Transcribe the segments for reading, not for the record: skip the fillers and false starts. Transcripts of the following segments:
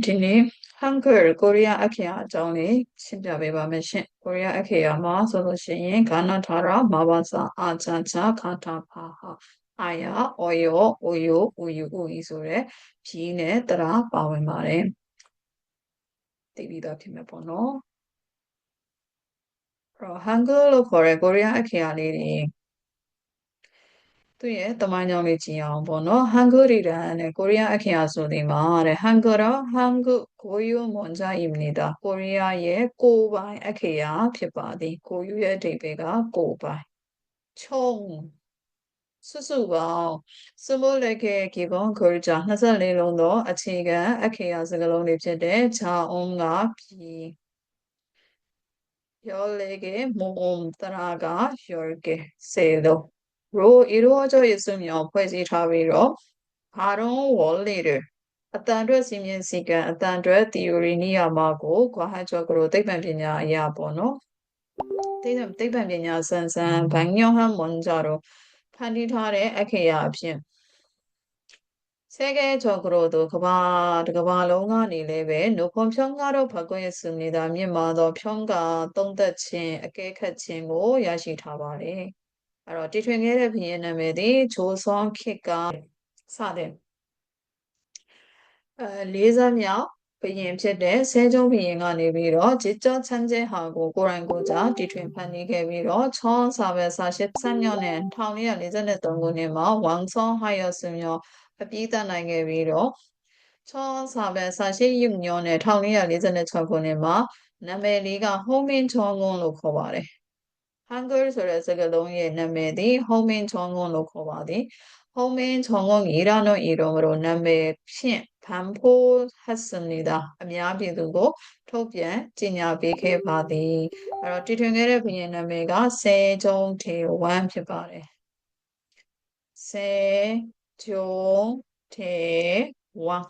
ဒီနေ့ဟန်ဂယ်ကိုရီးယားအခရာအကြောင်းလေးရှင်းပြပေးပါမယ်ရှင်။ကိုရီးယားအခရာမှာဆိုလို့ရှိရင်ဂါနာထာရာမဘာသာအာချာချာခါတာဖာဟာအာယာအော်ယောအိုယိုဥယူဥဤဆိုတဲ့ဖြီးနဲ့တရာပါဝင်ပါတယ်။သိပြီးသားဖြစ်မှာပေါ့နော်။ဟန်ဂယ်လို့ခေါ်တဲ့ကိုရီးယားအခရာလေးတွေသူရဲ့တမိုင်းကြောင်းလေးကြည့်အောင်ပေါ့နော်ဟန်ဂူရီရန်နဲ့ကိုရီးယားအခရာဆိုဒီမှာတဲ့ဟန်ဂူရောဟန်ဂူကိုယူမွန်ဂျာအီမနီတာကိုရီးယားရဲ့ကိုပိုင်အခရာဖြစ်ပါသည်ကိုယူရဲ့အဓိပ္ပာယ်ကကိုပိုင်ချုံစုစုပေါင်းစမိုးလက်ခဲ့ကေဘွန်ကိုရီးယား24လုံးသောအခြေခံအခရာစကားလုံးတွေဖြစ်တဲ့ဂျာအုံးကပြည်ယောလေကေမုံတရာကယောကေစေလုံးရိုအီရိုအကျော်ရစုမြောင်ဖွဲ့စည်းထားပြီးတော့ဘာရွန်ဝေါ်လီတွေအတန်အတွက်စီမင်းစည်းကံအတန်အတွက် theory နိယာမကိုကွာဟကျော်ကလို့သိပ္ပံပညာအရာပေါ့နော်သိပ္ပံပညာဆန်းဆန်းဘန်ညောဟန်မွန်ကြတော့ဖန်တီးထားတဲ့အခရာအဖြစ်세계적으로도ကမ္ဘာလုံးကနေလည်းပဲ높은 평가로 받고 있습니다.မြင့်မားသော평가သုံးသပ်ခြင်းအကဲခတ်ခြင်းကိုရရှိထားပါတယ်။အဲ့တော့တီထွင်ခဲ့တဲ့ဘုရင်နာမည်သည်ဂျိုဆွန်ခေတ်ကစတဲ့လေးစားမြောက်ဘုရင်ဖြစ်တဲ့ဆဲကျုံးဘုရင်ကနေပြီးတော့ဂျစ်ကြောချမ်းကျဲဟာကိုကိုရိုင်းကိုကြားတီထွင်ဖန်တီးခဲ့ပြီးတော့ချောစာပဲစာ13ညနဲ့1443ခုနှစ်မှာဝမ်ဆောင်းဟာယဆွန်မြောအပြီးသတ်နိုင်ခဲ့ပြီးတော့ချောစာပဲစာ6ညနဲ့1446ခုနှစ်မှာနာမည်လေးကဟိုမင်းချောငွန်းလို့ခေါ်ပါတယ်ဟန်ဂယ်ဆိုတဲ့စကားလုံးရဲ့နာမည်သည်ဟိုမင်းချောငွန်းလို့ခေါ်ပါသည်호민 전공이라는 이름으로 남의 신 반포했습니다. 아미아비두고 토비엔 진야비케 바디. 바로 뒤통에를 비는 남의가 세종대왕 피바래. 세종대왕.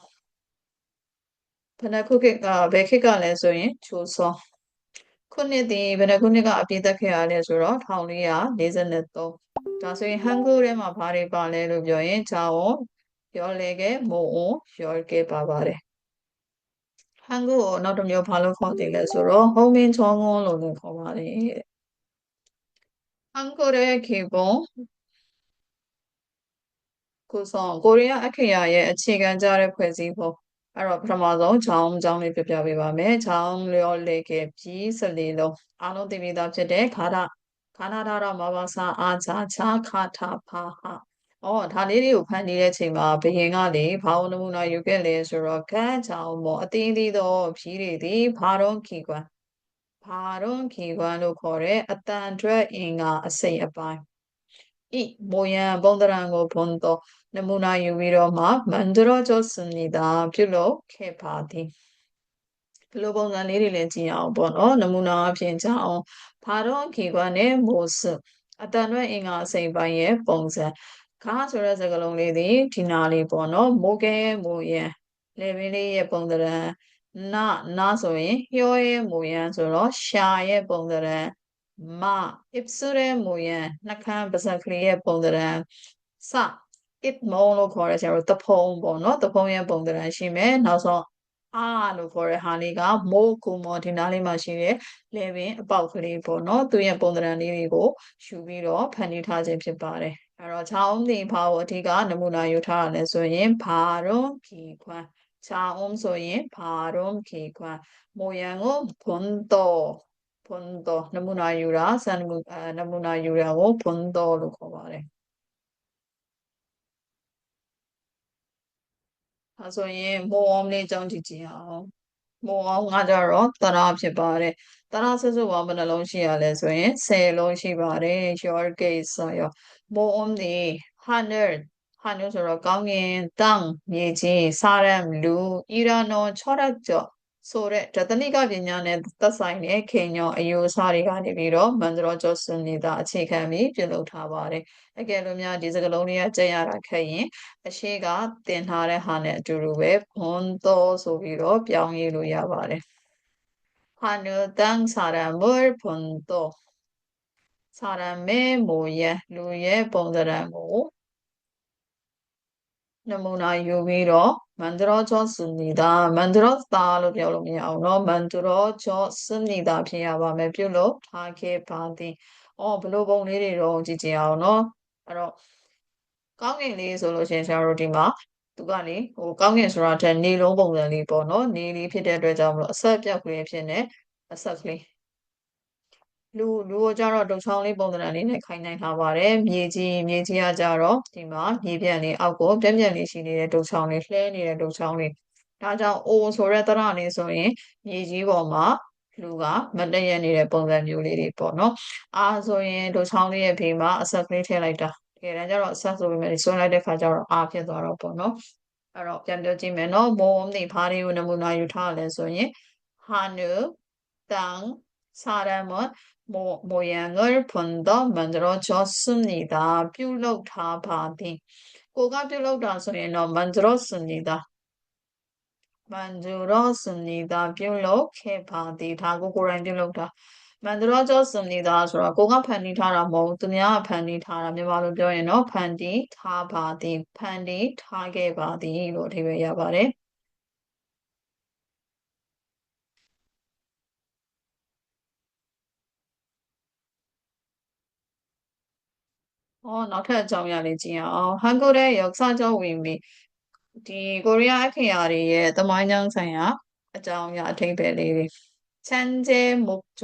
베나쿠게가 베키가 레소인 조서. ခုနှစ်သည်ဘယ်နှခုနှစ်ကအပြည့်သက်ခဲ့ရလဲဆိုတော့1443ဒါဆိုရင်ဟန်ဂူထဲမှာဘာတွေပါလဲလို့ပြောရင်ဂျာဝွန်4မိုး10ပါပါတယ်ဟန်ဂူကိုနောက်တစ်မျိုးဘာလို့ခေါ်သေးလဲဆိုတော့ဟုံးမင်းချောငွန်းလို့လည်းခေါ်ပါတယ်ဟန်ဂူရဲ့ခေပုံကိုရီးယားအခရာရဲ့အခြေခံကြတဲ့ဖွဲ့စည်းပုံအဲ့တော့ပထမဆုံးချောင်းလေးပြပြပေးပါမယ်ချောင်းလျော်လေကေပြီး14လုံးအားလုံးသိပြီးသားဖြစ်တဲ့ခါနာဒါရမဘာစာအာချာချာခါထာဖာဟာဒါလေးတွေကိုဖန်တီးတဲ့ချိန်မှာဘယင်ကလေဘာဝနမူနာယူခဲ့လဲဆိုတော့ကန်းချောင်းမောအတင်းသီးသောဖြီးတွေသည်ဘာရွန်ခီကွမ်လို့ခေါ်တဲ့အတန်ထွက်အင်္ဂါအစိတ်အပိုင်းဤမိုယံပုံသဏ္ဍာန်ကိုဖွန်သောနမူနာယူပြီးတော့မှမန္တရောကျော်စနေတာပြုလုပ်ခဲ့ပါသည်ဘယ်လိုပုံစံလေးတွေလည်းကြည့်အောင်ပေါ့နော်နမူနာအဖြစ်ကြအောင်ဘာတော့ခေကွမ်းနဲ့မိုးစုအတန်ရွက်အင်္ဂါအစိမ်ပိုင်းရဲ့ပုံစံခါဆိုတဲ့စကားလုံးလေးဒီနာလေးပေါ့နော်မိုးကဲမိုးရန်လေပင်လေးရဲ့ပုံစံနာဆိုရင်လျှောရဲ့မိုးရန်ဆိုတော့ရှာရဲ့ပုံစံမ ipsu ရဲ့မိုးရန်နှခမ်းပါးစပ်ကလေးရဲ့ပုံစံစ it မုံလို့ခေါ်တဲ့ဆရာတို့တဖုံပေါ့နော်တဖုံရဲ့ပုံစံရှိမယ်နောက်ဆုံးလို့ခေါ်တဲ့ဟာလေးကမိုးကူမောဒီနားလေးမှာရှိတဲ့လေပင်အပေါက်ကလေးပေါ့နော်သူရဲ့ပုံစံလေးတွေကိုယူပြီးတော့ဖန်တီးထားခြင်းဖြစ်ပါတယ်အဲ့တော့ချောင်းတင်ဘာကိုအဓိကနမူနာယူထားရလဲဆိုရင်ဘာရွန်ခီခွန်းချောင်းဆိုရင်ဘာရွန်ခီခွန်းမိုယံကိုဘွန်တော်နမူနာယူတာနမူနာယူတာကိုဘွန်တော်လို့ခေါ်ပါတယ်ဒါဆိုရင်မိုးအောင်လေးအကြောင်းကြည့်အောင်မိုးအောင်ငါကြတော့တရာဖြစ်ပါတယ်တရာစုစုပေါင်းဘယ်နှလုံးရှိရလဲဆိုရင်10လုံးရှိပါတယ် your case ဆိုရောမိုးအောင်ဒီ100ဆိုတော့ကောင်းကင်တန်းမြေကြီးစာရမ်လူအီရန်တော်ချောရကျော်ဆိုတဲ့ဒသနိကပညာနဲ့သက်ဆိုင်တဲ့ခေညောအယိုအစားတွေကနေပြီးတော့မန္တရောကျော်စွန်နေတာအခြေခံပြီးပြုလုပ်ထားပါတယ်အကယ်လို့များဒီစကားလုံးတွေကကြက်ရတာခက်ရင်အရှိကတင်ထားတဲ့ဟာနဲ့အတူတူပဲဘွန်တော်ဆိုပြီးတော့ပြောင်းရေးလို့ရပါတယ်ဟာနုတန်းစာရမ်မေဘွန်တော်စာရမ်မဲမိုးရဲ့လူရဲ့ပုံစံကိုနမူနာယူပြီးတော့ 만들어졌습니다. 만들었다 로ပြောလို့မရအောင်เนาะ 만들어졌습니다 ဖြစ်ရပါမယ်ပြုလုပ်ထားခဲ့ပါသည်ဘယ်လိုပုံလေးတွေတော့ကြည့်ကြည့်အောင်เนาะအဲ့တော့ကောင်းကင်လေးဆိုလို့ရှိရင်ကျွန်တော်တို့ဒီမှာသူကလေကောင်းကင်ဆိုတာတဲ့နေလုံးပုံစံလေးပေါ့เนาะနေလေးဖြစ်တဲ့အတွက်ကြောင့်မလို့အဆက်ပြောက်ကလေးဖြစ်နေအဆက်ကလေးလူကိုကြတော့ဒုတ်ချောင်းလေးပုံစံလေးနဲ့ခိုင်းနိုင်ထားပါတယ်မြေကြီးကကြတော့ဒီမှာမြေပြန့်လေးအောက်ကိုပြန့်ပြန့်လေးရှိနေတဲ့ဒုတ်ချောင်းလေးလှဲနေတဲ့ဒုတ်ချောင်းလေးဒါကြောင့်အိုဆိုတဲ့တရလေးဆိုရင်မြေကြီးပေါ်မှာလူကမတည့်ရနေတဲ့ပုံစံမျိုးလေးတွေပေါ့နော်ဆိုရင်ဒုတ်ချောင်းလေးရဲ့ဘေးမှာအဆက်ကလေးထည့်လိုက်တာတကယ်တမ်းကျတော့အဆက်ဆိုပေမဲ့ဆွဲလိုက်တဲ့ခါကျတော့ဖြစ်သွားတော့ပေါ့နော်အဲ့တော့ပြန်ပြောကြည့်မယ်နော်မိုးနေဖားတွေကိုနမူနာယူထားလဲဆိုရင်하늘 땅 사람은 모양을 본더 만들어졌습니다. 뾰록다 바디. 고가 뾰록다 소리는 만들었습니다. 만들었습니다. 뾰록해 바디. 다고 고랑 뾰록다. 만들어졌습니다. 소라 고가 판디 타라 뭐 두냐 판디 타라မြန်မာလို ပြောရင်တော့ 판디 타 바디. 판디 타게 바디 လို့အဓိပ္ပာယ်ရပါတယ် နောက်ထပ်အကြောင်းအရာလေးကြည့်အောင်한글의 역사적 의미ဒီကိုရီးယားအခရာတွေရဲ့သမိုင်းကြောင်းဆိုင်ရာအကြောင်းအရာအထိပ္ပယ်လေးတွေ천재 목적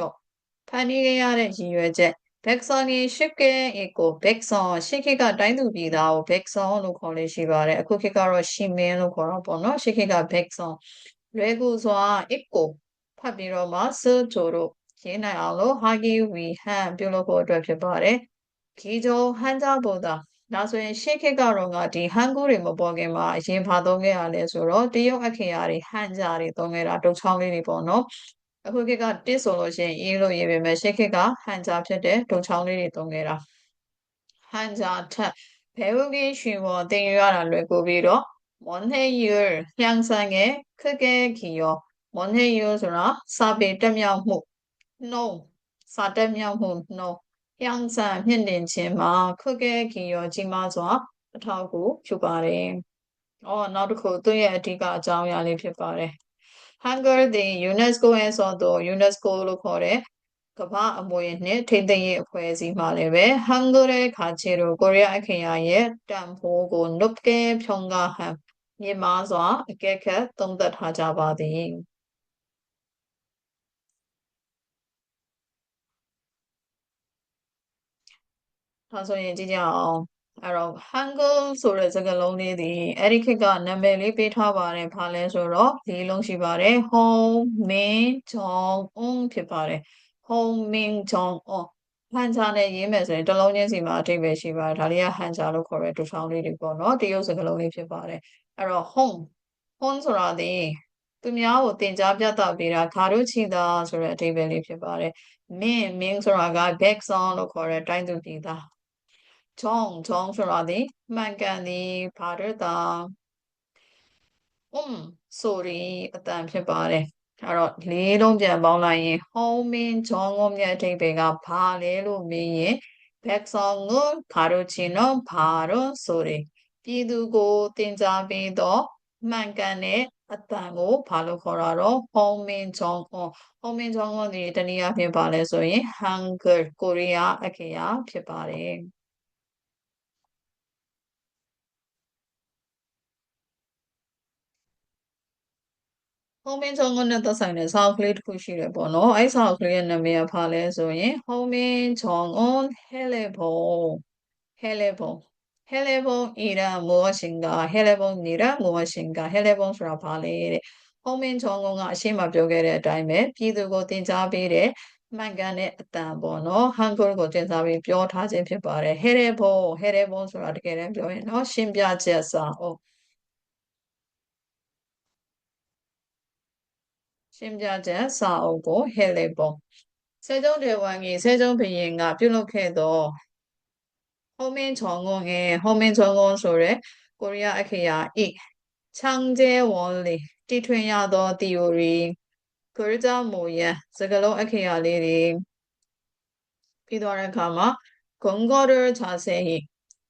ဖန်တီးခဲ့ရတဲ့ရည်ရွယ်ချက်백성이 쉽게 읽고 백성 시키가 တိုင်းသူပြည်သားကို 백성 လို့ခေါ်လေးရှိပါတယ်အခုခေတ်ကတော့ 시민 လို့ခေါ်တော့ပေါ့နော်시키가 백성 လွယ်ကူစွာ 읽고 ဖတ်ပြီးတော့မှ스조로ရေးနိုင်အောင်လို့ 하기 위한 ပြုလုပ်ဖို့အတွက်ဖြစ်ပါတယ်기존 한자보다ဒါဆိုရင်ရှေ့ခေတ်ကတော့ဒီဟန်ကူတွေမပေါ်ခင်မှာအရင်ဘာသုံးခဲ့ရလဲဆိုတော့တရုတ်အခရာတွေဟန်ဂျာတွေသုံးခဲ့တာတုတ်ချောင်းလေးတွေပေါ့နော်အခုခေတ်ကတစ်ဆိုလို့ရှိရင်အေးလို့ရေးပေမဲ့ရှေ့ခေတ်ကဟန်ဂျာဖြစ်တဲ့တုတ်ချောင်းလေးတွေသုံးခဲ့တာဟန်ဂျာထက်배우기 쉬워သင်ယူရတာလွယ်ကူပြီးတော့원해율 향상에 크게 기여 원해율ဆိုတာစာပေတက်မြောက်မှုနှုန်းစာတက်မြောက်မှုနှုန်း향상မြင့်တင်ခြင်းမှာ크게 기여ကြီးမားစွာအထောက်အကူပြုပါတယ်နောက်တစ်ခုသူ့ရဲ့အဓိကအကြောင်းအရာလေးဖြစ်ပါတယ်한글သည် UNESCO에서도 UNESCOလို့ခေါ်တဲ့ကမ္ဘာအမွေအနှစ်ထိန်းသိမ်းရေးအဖွဲ့အစည်းမှာလည်းပဲ 한글의 가치로 코리아အခရာရဲ့တန်ဖိုးကို 높게 평가한 မြင့်မားစွာအကဲခတ်သုံးသပ်ထားကြပါသည်ဒါဆိုရင်ကြည့်ကြအောင်အဲ့တော့ Hangul ဆိုတဲ့စကားလုံးလေးဒီအဲ့ဒီခေတ်ကနာမည်လေးပေးထားပါတယ်ဘာလဲဆိုတော့လေးလုံးရှိပါတယ် Hong Min Jong Un ဖြစ်ပါတယ် Hong Min Jong Un ဟန်ဂျာနဲ့ရေးမယ်ဆိုရင်တစ်လုံးချင်းစီမှာအဓိပ္ပာယ်ရှိပါတယ်ဒါလေးကဟန်ဂျာလို့ခေါ်တဲ့တူချောင်းလေးတွေပေါ့နော်တရုတ်စကားလုံးလေးဖြစ်ပါတယ်အဲ့တော့ Hong ဆိုတာဒီသူများကိုတင် जा ပြသပေးတာခါတို့ချီတာဆိုတဲ့အဓိပ္ပာယ်လေးဖြစ်ပါတယ် Min ဆိုတာက back song လို့ခေါ်တဲ့တိုင်းသူပြည်သား정ဆိုတာသည်မှန်ကန်သည်ဘာတို့သာဆိုရီအတန်ဖြစ်ပါတယ်အဲ့တော့လေးလုံးပြန်ပေါင်းလိုက်ရင် homing 정음ရဲ့အဓိပ္ပာယ်ကဘာလဲလို့မေးရင် 백성을 가르치는 바른 소리 ပြည်သူကိုသင်ကြားပေးသောမှန်ကန်တဲ့အတန်ကိုဘာလို့ခေါ်တာတော့ homing 정음 homing 정음 ဒီတနည်းအားဖြင့်ဘာလဲဆိုရင် 한글 ကိုရီးယားအခရာဖြစ်ပါတယ်ဟုံးမင်းချုံငုံနဲ့သက်ဆိုင်တဲ့စာအုပ်ကလေးတစ်ခုရှိတယ်ပေါ့နော်အဲ့စာအုပ်ကလေးရဲ့နာမည်ကဘာလဲဆိုရင်ဟုံးမင်းချုံငုံဟဲလေဘုံဟဲလေဘုံဟဲလေဘုံအီရန်မောရှင်ကဟဲလေဘုံနီရမောရှင်ကဟဲလေဘုံဆိုတာဘာလဲတဲ့ဟုံးမင်းချုံငုံကအရှိမပြောခဲ့တဲ့အတိုင်းပဲပြည်သူကိုတင် जा ပေးတဲ့မှန်ကန်တဲ့အတန်ပေါ့နော်ဟန်ဂုကိုတင် जा ပြီးပြောထားခြင်းဖြစ်ပါတယ်ဟဲလေဘုံဆိုတာတကယ်တမ်းပြောရင်နော်ရှင်းပြချက်စာအုပ်ရှင်းပြချက်စာအုပ်ကိုဟဲလေပုံ세종대왕이 세종부인과ပြုလုပ်ခဲ့သော 허민정음의 소래 코리아 아키야 이 창제 원리 တီထွင်ရသော theory 글자 모양 စကားလုံး 아키야လေးတွေပြီးသွားတဲ့အခါမှာ 근거를 자세히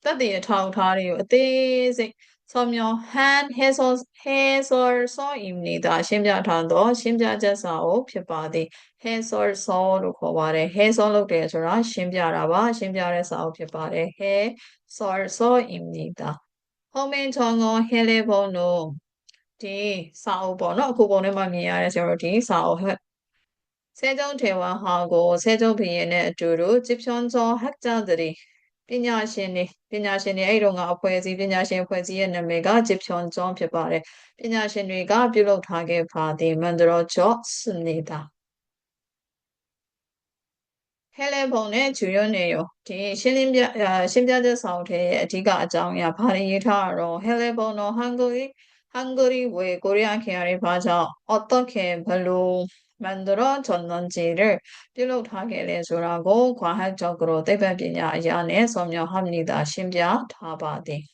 သက်သေအထောက်အထားတွေကိုအသေးစိတ် 서명 한 해설서입니다. 심자탄도 심자제사오 피바디 해설서로 고발해 해설로 되어서라 심자라바 심자레사오 피바디 해설서입니다. 허민 정어 헬레보노 디 사오보노 그거는 미야에서 디 사오 세종대왕하고 세종비엔의 두루 집현서 학자들이ပညာရှင်တွေအဖွဲ့အစည်းပညာရှင်အဖွဲ့အစည်းရဲ့ နာမည်က 집현전 ဖြစ်ပါတယ် ပညာရှင်တွေက ပြုလုပ်ထားခဲ့ပါသည် 만들어졌습니다. 헬레본의 주요 내용, 심자재 사우태의 어디가 아장이야, 발이 이타로 헬레본어 한글이 왜 고리안 계열의 바자 어떻게 별로 만들어졌는지를 비롯하게 내주라고 과학적으로 대변비냐 안에 설명합니다. 심지어 다바디.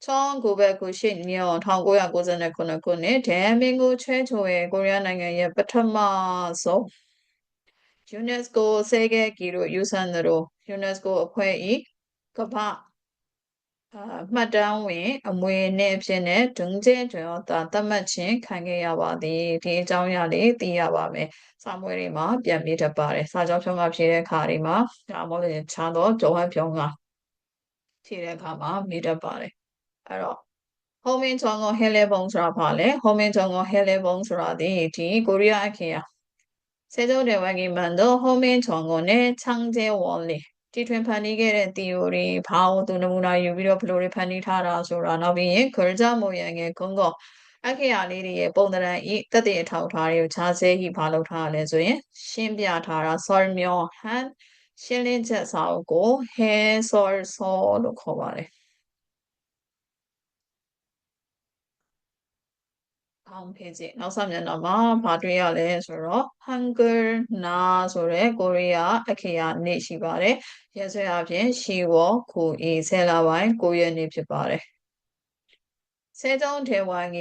1990년 1999년에 대한민국 최초의 고려နိုင်ငံ의 ပထမဆုံး 유네스코 세계기록 유산으로 유네스코အဖွဲ့이ကမ္ဘာ မှတ်တမ်းဝင် အမွေအနှစ်အဖြစ်နဲ့ 등재되었다. သတ်မှတ်ခြင်းခံခဲ့ရပါသည်. ဒီအကြောင်းအရာလေးသိရပါမယ်. စာမွေတွေမှာပြန်ပြီးတတ်ပါတယ်. စာကြောဖြုံးကဖြေတဲ့အခါတွေမှာ ဒါမှမဟုတ်ရင်ခြားသောကြုံဝဖြုံးကဖြေတဲ့အခါမှာမိတတ်ပါတယ်. အဲ့တော့ 호민정어 헬레봉수라 호민정어 헬레봉수라디 디 고리아 아키야. 세종대왕이 만든 호민정어의 창제 원리. 뒤ထွင်ဖန်တီးခဲ့တဲ့ theory ဘာကိုသူ နမူနာယူပြီးတော့ ဘယ်လိုတွေဖန်တီးထားတာဆိုတာ နောက်ပြီးရင် 글자 모양의 근거 အခရာလေးတွေရဲ့ ပုံသဏ္ဍာန်ဤ သက်သေအထောက်အထားတွေကို 자세히 ဘာလုပ်ထားရလဲဆိုရင် ရှင်းပြထားတာ 설명한 실린책 사오고 해설서로 ခေါ်ပါတယ်. 다음 페이지. နောက်စာမျက်နှာမှာ ဘာတွေ့ရလဲဆိုတော့ 한글나 ဆိုတဲ့ 코리아အခရာ နေ့ရှိပါတယ်. ရက်စွဲအားဖြင့် 10월 9일 세라바인 9ရက်နေ့ ဖြစ်ပါတယ်. 세종대왕이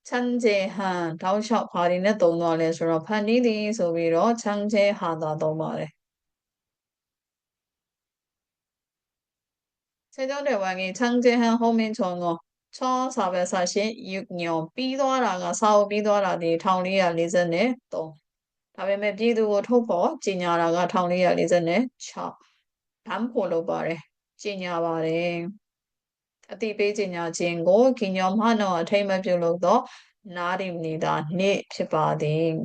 창제한 다운샵 발인에 동너래서로 판이디 소비로 창제하다 동말에. 세종대왕이 창제한 호민정어 1446년 삐도라가 사후 삐도라디 1444 동. 다음에 비두고 토포 지냐라가 1444 담포로 바래. 지냐바래. အတိပေးခြင်းညာခြင်းကို 기념하는 အထိမ်းအမှတ်ပြုလုပ်သော 날입니다. နေ့ဖြစ်ပါသည်.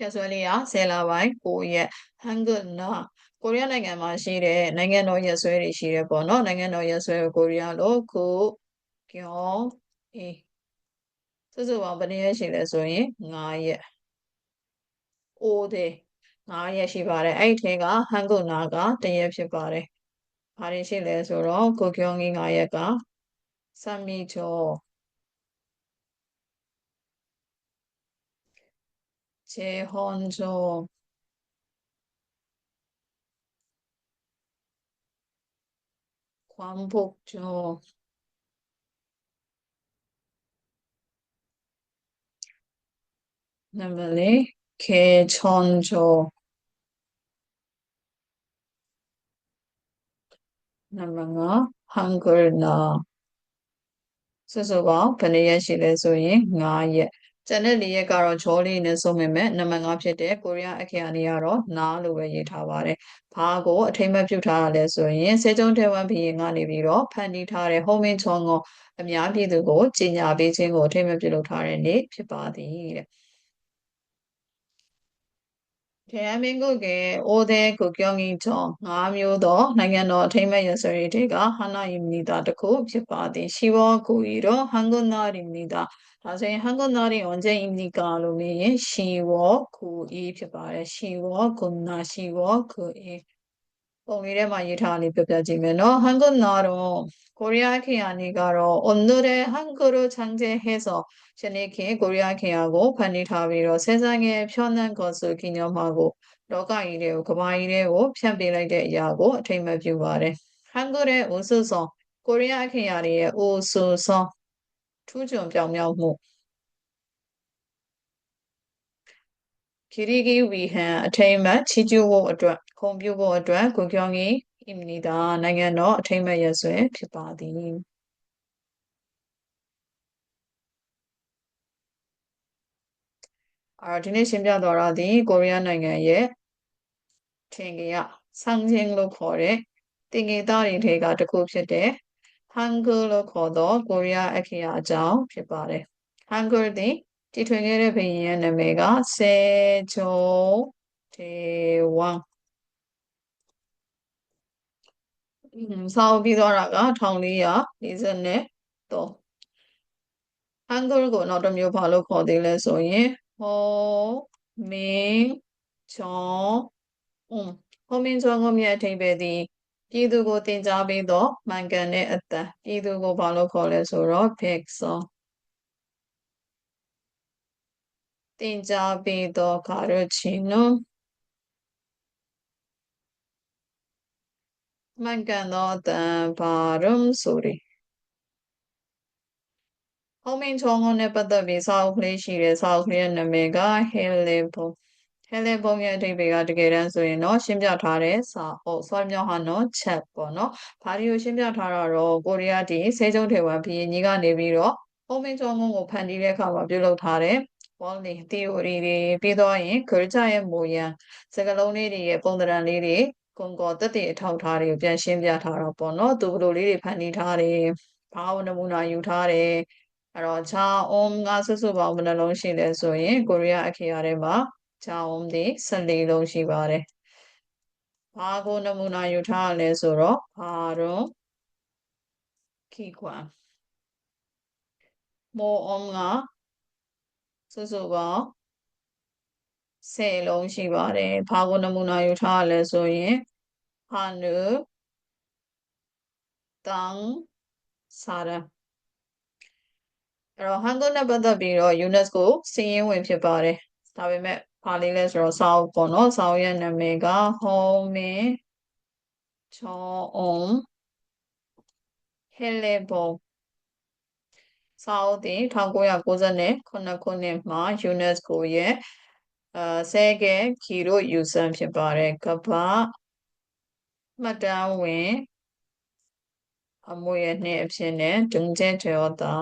ရက်စွဲလေးက 10လပိုင်း 9ရက် 한글나 ကိုရီးယားနိုင်ငံမှာရှိတဲ့ နိုင်ငံတော်ရက်စွဲတွေရှိတယ်ပေါ့နော်. နိုင်ငံတော်ရက်စွဲကို ကိုရီးယားလို 국경일 စုစုပေါင်းဘယ်နှစ်ရက်ရှိလဲဆိုရင် 5ရက် 5대 5ရက်ရှိပါတယ်. အဲ့ဒီထဲက 한글나가 1ရက်ဖြစ်ပါတယ်. ဘာတွေရှိလဲဆိုတော့ 국경이 5ရက်가 3일조 제헌조 광복조 그다음에 개천조 그다음에 한글나 수수가 ဘယ်နှစ်ရက်ရှိလဲဆိုရင် 5ရက် ကျန်တဲ့ 4ရက်ကတော့ ဂျောလေးနဲ့ဆုံးပေမဲ့ နံပါတ် 5 ဖြစ်တဲ့ ကိုရီးယားအခရာနေရာတော့ နာလို့ပဲရေးထားပါတယ်. ဘာကိုအထိမ်းအမှတ်ပြုထားရလဲဆိုရင် 세종대왕ဘုရင်ကနေပြီးတော့ ဖန်တီးထားတဲ့ 호민정어 အများပြည်သူကို ကြေညာပေးခြင်းကို အထိမ်းအမှတ်ပြုလုပ်ထားတဲ့နေ့ ဖြစ်ပါသည်တဲ့. 대한민국의 5대 국경인정 5မျိုးသော နိုင်ငံတော် အထိမ်းအမှတ်ရက်စွဲတွေထဲက 하나입니다. တစ်ခုဖြစ်ပါသည်. 10월 9일은 한글날입니다. 다시 한글날이 언제입니까? 그러면 10월 9일 ဖြစ်ပါတယ်. 10월 9날 10월 9일. ပုံလေးထဲမှာရေးထားလေးပြပြကြည့်မယ်နော်. 한글날은 코리아အခရာနေ့ကတော့ 오늘의 한글을 창제해서 전해킨 코리아အခရာကို ဖန်တီးထားပြီးတော့ 세상에 편한 것을 기념하고 러가 이래요, 그마 이래요, ဖြန့်ပေးလိုက်တဲ့အရာကို အထိမ်းအမှတ်ပြုပါတယ်. 한글의 우수성, 코리아အခရာရဲ့ 우수성, ထူးချွန်ပြောင်မြောက်မှု. 기리기 위한 အထိမ်းအမှတ် ချီးကျူးဖို့အတွက် ဂုဏ်ပြုဖို့အတွက် 국경이 입니다. နိုင်ငံတော်အထိမ်းအမှတ်ရက်စွဲဖြစ်ပါသည်။ဒီနေ့ရှင်းပြသွားတာဒီကိုရီးယားနိုင်ငံရဲ့ထင်ကြီးက상징လို့ခေါ်တဲ့သင်္ကေတတွေထဲကတစ်ခုဖြစ်တဲ့ Hangul လို့ခေါ်သောကိုရီးယားအခရာအကြောင်းဖြစ်ပါတယ်။ Hangul သည်တည်ထွင်ခဲ့တဲ့ဘုရင်ရဲ့နာမည်က세종대왕စာအုပ်ပြီးသွားတာက1443Hangul ကိုနောက်တစ်မျိုးဘာလို့ခေါ်သေးလဲဆိုရင်ဟောမင်းချောဟောမင်းချောရဲ့အဓိပ္ပာယ်သည်ပြည်သူကိုတင်ကြားပေးသောမှန်ကန်တဲ့အသံပြည်သူကိုဘာလို့ခေါ်လဲဆိုတော့백성တင်ကြားပေးသော가르치는မှန်ကန်သောအသံ발음소리ဟောမင်းချောနဲ့ပတ်သက်ပြီးစာအုပ်ကလေးရှိတယ်စာအုပ်ကလေးရဲ့နာမည်က헬레봉 헬레봉ရဲ့အဓိပ္ပာယ်ကတကယ်တမ်းဆိုရင်တော့ရှင်းပြထားတဲ့စာအုပ်설명하는 책ပေါ့နော်ဘာတွေကိုရှင်းပြထားတာတော့ကိုရီးယားဒီ세종대왕ဘုရင်ကြီးကနေပြီးတော့ဟောမင်းချောကိုဖန်တီးတဲ့အခါမှာပြုလုပ်ထားတဲ့ 원리 theory တွေပြီးတော့ရင်글자의 모양စကားလုံးလေးတွေရဲ့ပုံသဏ္ဍာန်လေးတွေကိုသက်သေအထောက်အထားတွေကိုပြန်ရှင်းပြထားတာပေါ့နော်သူဘယ်လိုလေးတွေဖန်တီးထားတယ်ဘာဝနမူနာယူထားတယ်အဲ့တော့ဂျာအုံးကစုစုပေါင်းဘယ်နှလုံးရှိလဲဆိုရင်ကိုရီးယားအခရာထဲမှာဂျာအုံးဒီ14လုံးရှိပါတယ်ဘာကိုနမူနာယူထားရလဲဆိုတော့ဘာတော့ခီခွမ်မိုးအုံးကစုစုပေါင်း10လုံးရှိပါတယ်ဘာကိုနမူနာယူထားရလဲဆိုရင်ဟာနုတန်းစာရအဲ့တော့ Hangul နဲ့ပတ်သက်ပြီးတော့ UNESCO စာရင်းဝင်ဖြစ်ပါတယ်ဒါပေမဲ့ဘာလေးလဲဆိုတော့စာအုပ်ပေါ့နော်စာအုပ်ရဲ့နာမည်က Home Chon Helebon စာအုပ်တင်1998ခုနှစ်မှာ UNESCO ရဲ့ဆဲကဲခီရိုယူဆန်ဖြစ်ပါတယ်ကမ္ဘာမှတ်တမ်းဝင်အမွေအနှစ်အဖြစ်နဲ့ဒုံကျဲထွေော်တာ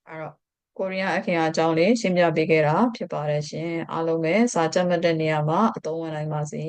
အဲ့တော့ကိုရီးယားအခရာအကြောင်းလေးရှင်းပြပေးခဲ့တာဖြစ်ပါတယ်ရှင်အားလုံးပဲစာကြက်မှတ်တဲ့နေရာမှာအသုံးဝင်နိုင်ပါစေ